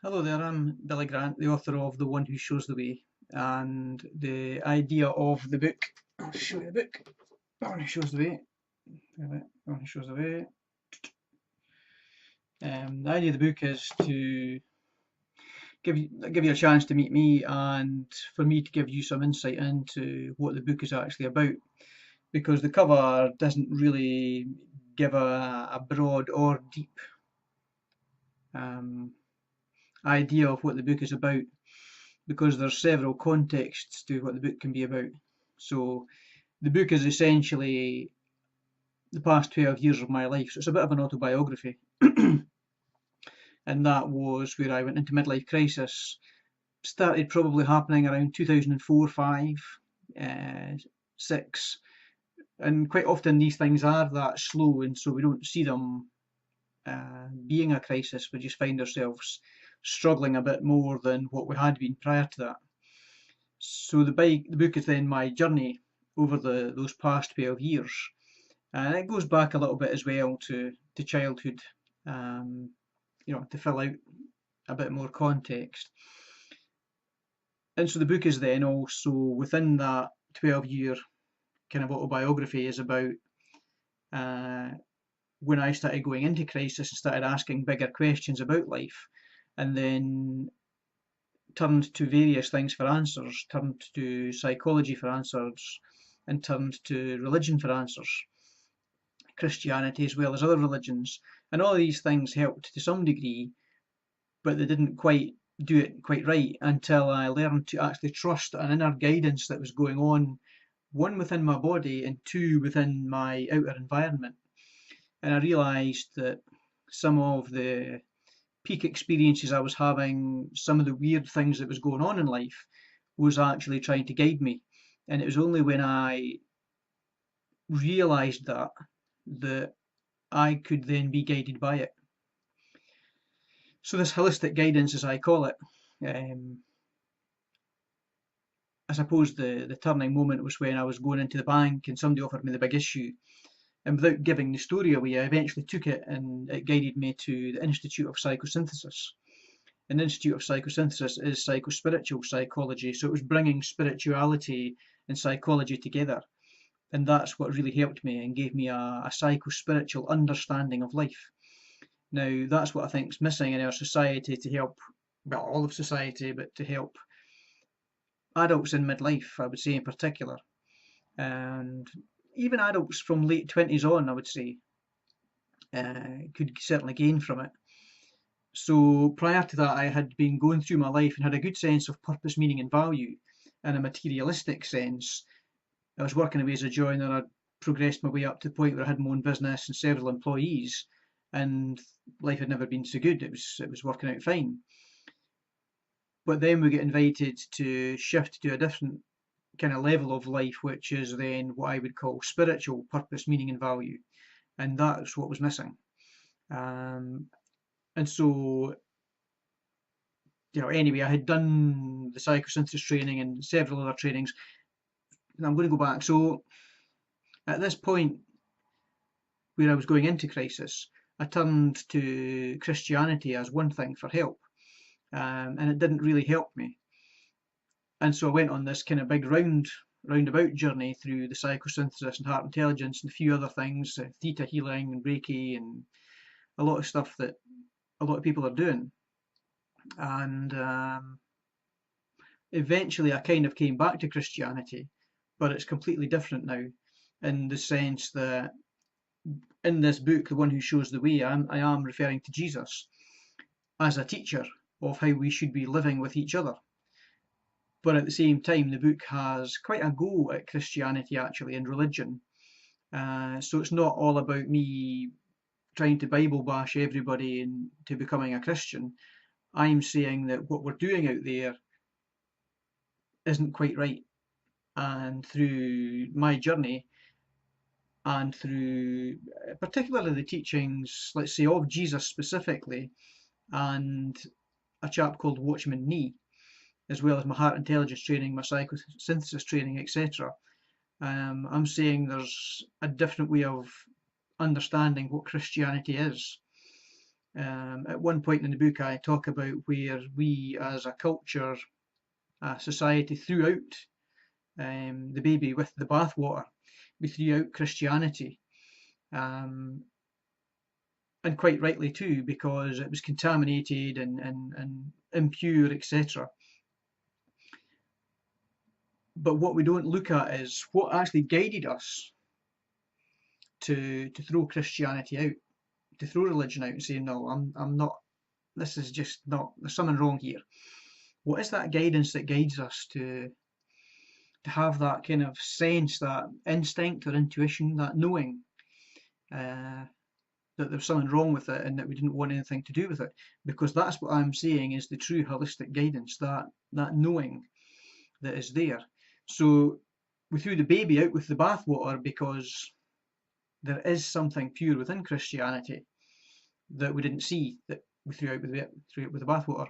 Hello there, I'm Billy Grant, the author of The One Who Shows the Way, and the idea of the book, I'll show you the book, The One Who Shows the Way, The One Who Shows the Way. The idea of the book is to give you a chance to meet me and for me to give you some insight into what the book is actually about, because the cover doesn't really give a broad or deep um, idea of what the book is about, because there's several contexts to what the book can be about. So the book is essentially the past 12 years of my life. So it's a bit of an autobiography. And that was where I went into midlife crisis. Started probably happening around 2004, 5, 6. And quite often these things are that slow, and so we don't see them being a crisis. We just find ourselves struggling a bit more than what we had been prior to that. So the book is then my journey over those past 12 years. And it goes back a little bit as well to childhood, um, to fill out a bit more context. And so the book is then also within that 12-year kind of autobiography is about uh, when I started going into crisis and started asking bigger questions about life, and then turned to various things for answers, turned to psychology for answers, and turned to religion for answers. Christianity as well as other religions. And all of these things helped to some degree, but they didn't quite do it quite right until I learned to actually trust an inner guidance that was going on, one within my body and two within my outer environment. And I realised that some of the peak experiences I was having, some of the weird things that was going on in life, was actually trying to guide me. And it was only when I realised that I could then be guided by it. So this holistic guidance, as I call it, um, I suppose the turning moment was when I was going into the bank and somebody offered me the big issue. And without giving the story away, I eventually took it and it guided me to the Institute of Psychosynthesis. And the Institute of Psychosynthesis is psychospiritual psychology, so it was bringing spirituality and psychology together. And that's what really helped me and gave me a psychospiritual understanding of life. Now, that's what I think is missing in our society to help, well, all of society, but to help adults in midlife, I would say in particular, and even adults from late 20s on, I would say, could certainly gain from it. So prior to that, I had been going through my life and had a good sense of purpose, meaning, and value in a materialistic sense. I was working away as a joiner. I'd progressed my way up to the point where I had my own business and several employees, and life had never been so good. It was working out fine. But then we get invited to shift to a different kind of level of life, which is then what I would call spiritual purpose, meaning, and value. And that's what was missing. Um, and so, anyway, I had done the psychosynthesis training and several other trainings. And I'm going to go back. So, at this point where I was going into crisis, I turned to Christianity as one thing for help. And it didn't really help me. And so I went on this kind of big roundabout journey through the psychosynthesis and heart intelligence and a few other things, theta healing and Reiki and a lot of stuff that a lot of people are doing. And eventually I kind of came back to Christianity, but it's completely different now in the sense that in this book, The One Who Shows the Way, I am referring to Jesus as a teacher of how we should be living with each other. But at the same time, the book has quite a go at Christianity actually and religion. So it's not all about me trying to Bible bash everybody into becoming a Christian. I'm saying that what we're doing out there isn't quite right. And through my journey and through particularly the teachings, let's say, of Jesus specifically, and a chap called Watchman Nee, as well as my heart intelligence training, my psychosynthesis training, etc. I'm saying there's a different way of understanding what Christianity is. At one point in the book, I talk about where we as a culture, a society, threw out the baby with the bathwater. We threw out Christianity, and quite rightly too, because it was contaminated and impure, etc. But what we don't look at is what actually guided us to throw Christianity out, to throw religion out and say, no, I'm not, this is just not, there's something wrong here. What is that guidance that guides us to have that kind of sense, that instinct or intuition, that knowing that there's something wrong with it and that we didn't want anything to do with it? Because that's what I'm saying is the true holistic guidance, that knowing that is there. So we threw the baby out with the bathwater because there is something pure within Christianity that we didn't see, that we threw out with the bathwater.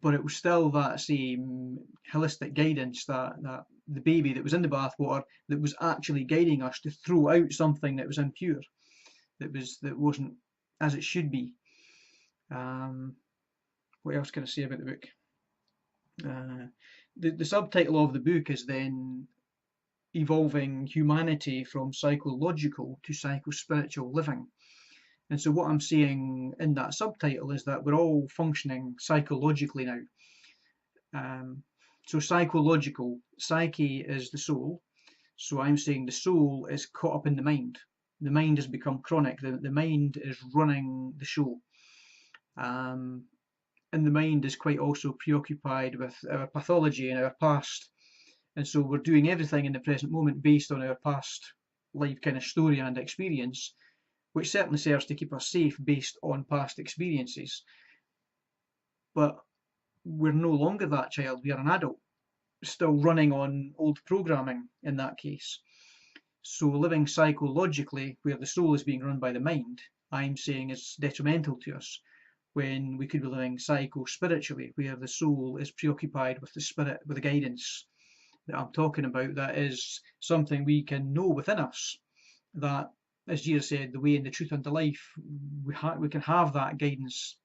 But it was still that same holistic guidance, that the baby that was in the bathwater, that was actually guiding us to throw out something that was impure, that wasn't as it should be. What else can I say about the book? The subtitle of the book is then Evolving Humanity from Psychological to Psycho-Spiritual Living. And so what I'm saying in that subtitle is that we're all functioning psychologically now. So psychological, psyche is the soul. So I'm saying the soul is caught up in the mind. The mind has become chronic. The mind is running the show. And the mind is quite also preoccupied with our pathology and our past. And so we're doing everything in the present moment based on our past life kind of story and experience, which certainly serves to keep us safe based on past experiences. But we're no longer that child, we are an adult, still running on old programming in that case. So living psychologically, where the soul is being run by the mind, I'm saying is detrimental to us, when we could be living psycho-spiritually, where the soul is preoccupied with the spirit, with the guidance that I'm talking about, that is something we can know within us, that, as Jesus said, the way and the truth and the life, we can have that guidance.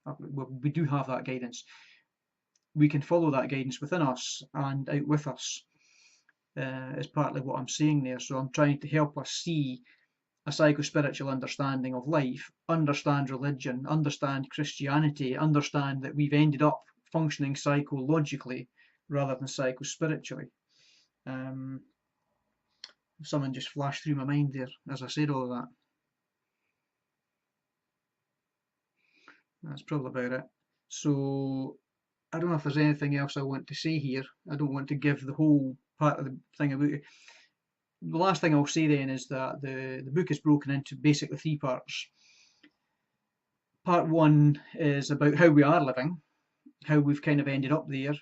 We do have that guidance. We can follow that guidance within us and out with us, is partly what I'm saying there. So I'm trying to help us see a psycho-spiritual understanding of life, understand religion, understand Christianity, understand that we've ended up functioning psychologically rather than psycho-spiritually. Something just flashed through my mind there as I said all of that. That's probably about it. So I don't know if there's anything else I want to say here. I don't want to give the whole part of the thing about it. The last thing I'll say then is that the book is broken into basically three parts. Part one is about how we are living, how we've kind of ended up there.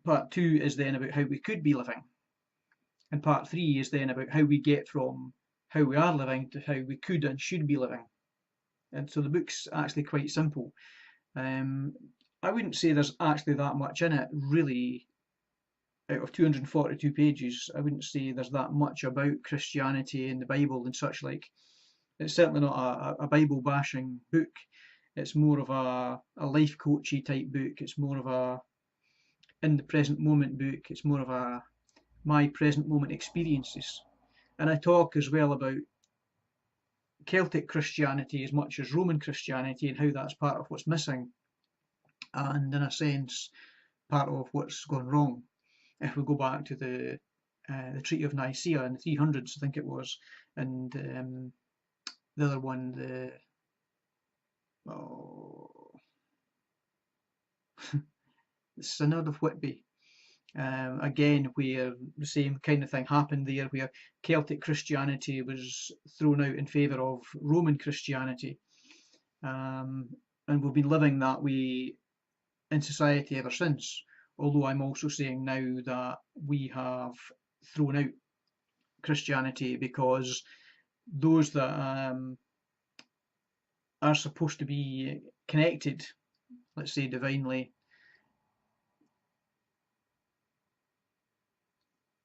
Part two is then about how we could be living. And part three is then about how we get from how we are living to how we could and should be living. And so the book's actually quite simple. I wouldn't say there's actually that much in it, really. Out of 242 pages, I wouldn't say there's that much about Christianity and the Bible and such like. It's certainly not a Bible bashing book. It's more of a life coachy type book. It's more of a in the present moment book. It's more of a my present moment experiences. And I talk as well about Celtic Christianity as much as Roman Christianity and how that's part of what's missing, and in a sense part of what's gone wrong. If we go back to the Treaty of Nicaea in the 300s, I think it was, and the other one, the Synod of Whitby, again, where the same kind of thing happened there, where Celtic Christianity was thrown out in favour of Roman Christianity, and we've been living that way in society ever since. Although I'm also saying now that we have thrown out Christianity because those that are supposed to be connected, let's say divinely,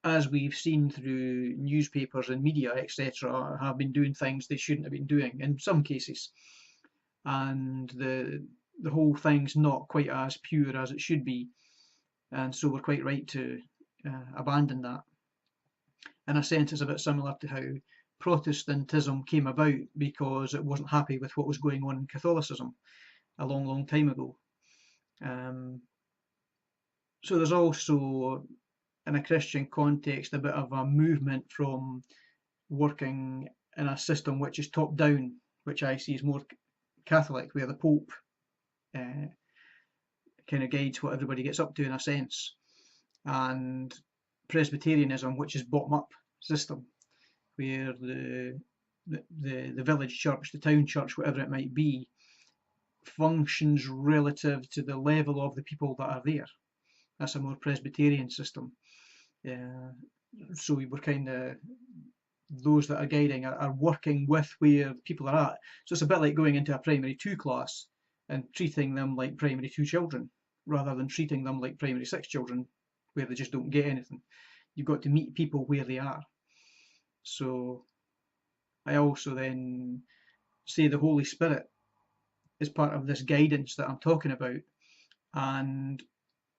as we've seen through newspapers and media, etc., have been doing things they shouldn't have been doing in some cases. and the whole thing's not quite as pure as it should be, and so we're quite right to abandon that. In a sense, it's a bit similar to how Protestantism came about because it wasn't happy with what was going on in Catholicism a long, long time ago. Um, so there's also, in a Christian context, a bit of a movement from working in a system which is top down, which I see as more Catholic, where the Pope uh, kind of guides what everybody gets up to in a sense, and Presbyterianism, which is bottom up system, where the village church, the town church, whatever it might be, functions relative to the level of the people that are there. That's a more Presbyterian system. So we're kind of, those that are guiding are working with where people are at. So it's a bit like going into a primary 2 class and treating them like primary 2 children, rather than treating them like primary 6 children where they just don't get anything. You've got to meet people where they are. So I also then say the Holy Spirit is part of this guidance that I'm talking about, and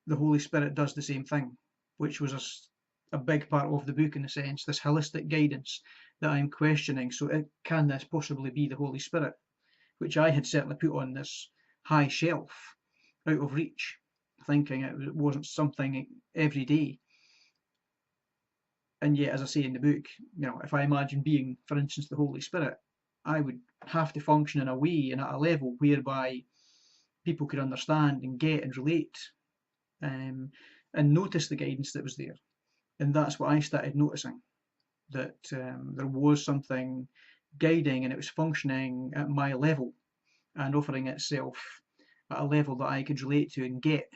the Holy Spirit does the same thing, which was a big part of the book in a sense, this holistic guidance that I'm questioning. So can this possibly be the Holy Spirit, which I had certainly put on this high shelf, out of reach, thinking it wasn't something every day. And yet, as I say in the book, if I imagine being, for instance, the Holy Spirit, I would have to function in a way and at a level whereby people could understand and get and relate, and notice the guidance that was there. And that's what I started noticing, that there was something guiding and it was functioning at my level and offering itself at a level that I could relate to and get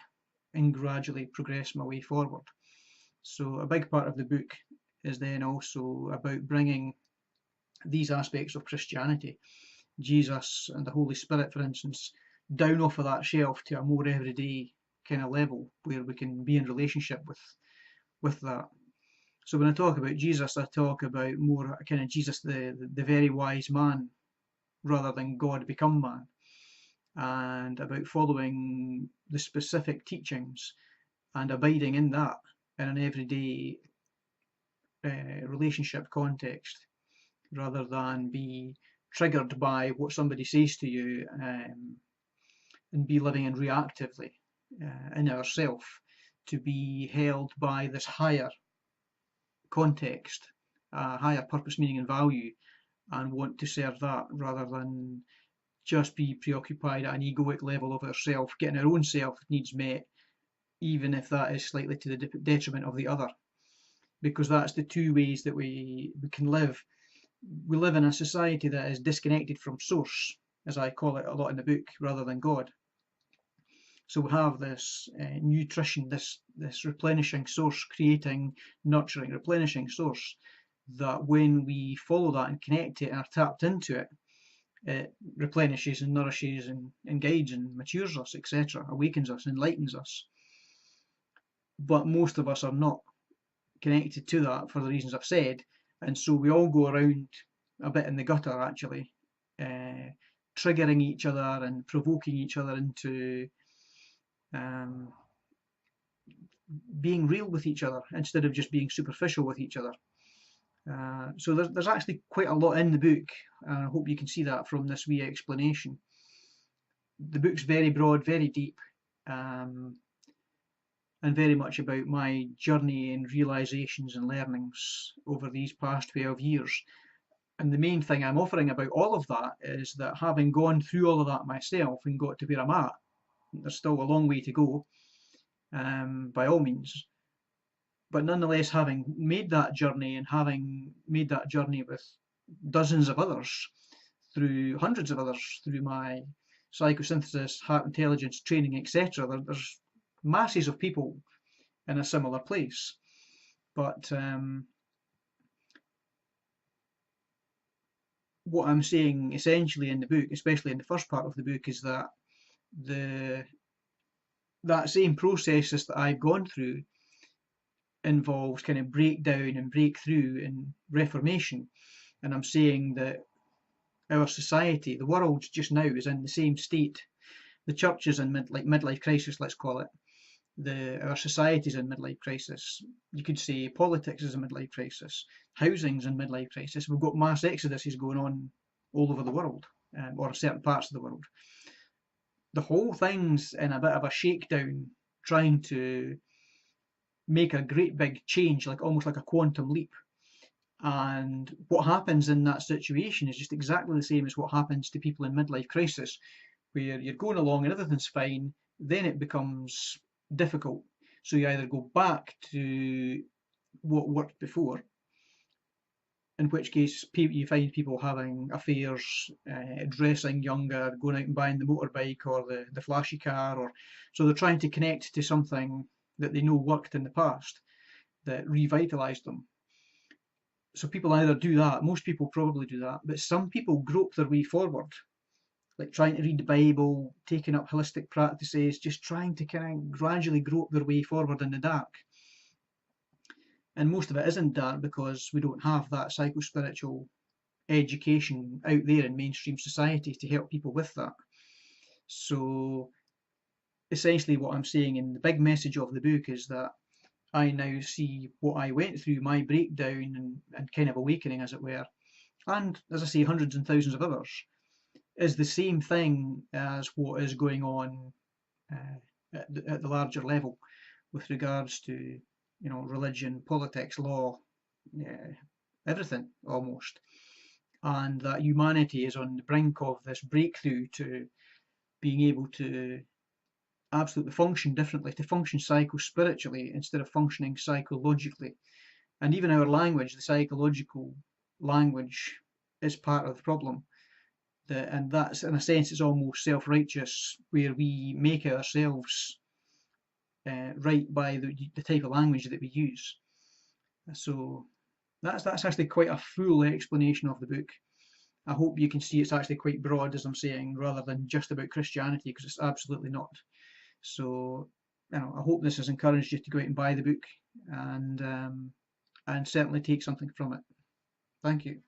and gradually progress my way forward. So a big part of the book is then also about bringing these aspects of Christianity, Jesus and the Holy Spirit, for instance, down off of that shelf to a more everyday kind of level where we can be in relationship with that. So when I talk about Jesus, I talk about more kind of Jesus, the very wise man, rather than God become man, and about following the specific teachings and abiding in that in an everyday relationship context, rather than be triggered by what somebody says to you, and be living in reactively in ourself, to be held by this higher context, higher purpose, meaning and value, and want to serve that rather than just be preoccupied at an egoic level of ourself, getting our own self needs met, even if that is slightly to the detriment of the other. Because that's the two ways that we can live. We live in a society that is disconnected from source, as I call it a lot in the book, rather than God. So we have this nutrition, this replenishing source, creating, nurturing, replenishing source, that when we follow that and connect it and are tapped into it, it replenishes and nourishes and guides and matures us, etc., awakens us, enlightens us. But most of us are not connected to that for the reasons I've said, and so we all go around a bit in the gutter, actually, triggering each other and provoking each other into being real with each other instead of just being superficial with each other. So there's actually quite a lot in the book, and I hope you can see that from this wee explanation. The book's very broad, very deep, and very much about my journey and realizations and learnings over these past 12 years. And the main thing I'm offering about all of that is that, having gone through all of that myself and got to where I'm at, there's still a long way to go, by all means. But nonetheless, having made that journey and having made that journey with dozens of others, through hundreds of others, through my psychosynthesis, heart intelligence training, etc., there's masses of people in a similar place. But what I'm saying essentially in the book, especially in the first part of the book, is that that same processes that I've gone through involves kind of breakdown and breakthrough and reformation. And I'm saying that our society, the world just now is in the same state. The church is in midlife crisis, let's call it. Our society's in midlife crisis. You could say politics is in midlife crisis. Housing's in midlife crisis. We've got mass exoduses going on all over the world, or certain parts of the world. The whole thing's in a bit of a shakedown, trying to make a great big change, like almost like a quantum leap. And what happens in that situation is just exactly the same as what happens to people in midlife crisis, where you're going along and everything's fine, then it becomes difficult. So you either go back to what worked before, in which case you find people having affairs, dressing younger, going out and buying the motorbike or the flashy car, or so they're trying to connect to something that they know worked in the past that revitalized them. So people either do that, most people probably do that, but some people grope their way forward, like trying to read the Bible, taking up holistic practices, just trying to kind of gradually grope their way forward in the dark. And most of it isn't dark because we don't have that psycho-spiritual education out there in mainstream society to help people with that. So essentially what I'm saying in the big message of the book is that I now see what I went through, my breakdown and kind of awakening, as it were, and as I say, hundreds and thousands of others, is the same thing as what is going on at the larger level with regards to, religion, politics, law, everything almost, and that humanity is on the brink of this breakthrough to being able to absolutely function differently, to function psycho-spiritually instead of functioning psychologically. And even our language, the psychological language, is part of the problem. And that's, in a sense, it's almost self-righteous, where we make ourselves right by the type of language that we use. So that's actually quite a full explanation of the book. I hope you can see it's actually quite broad, as I'm saying, rather than just about Christianity, because it's absolutely not. So, I hope this has encouraged you to go out and buy the book and certainly take something from it. Thank you.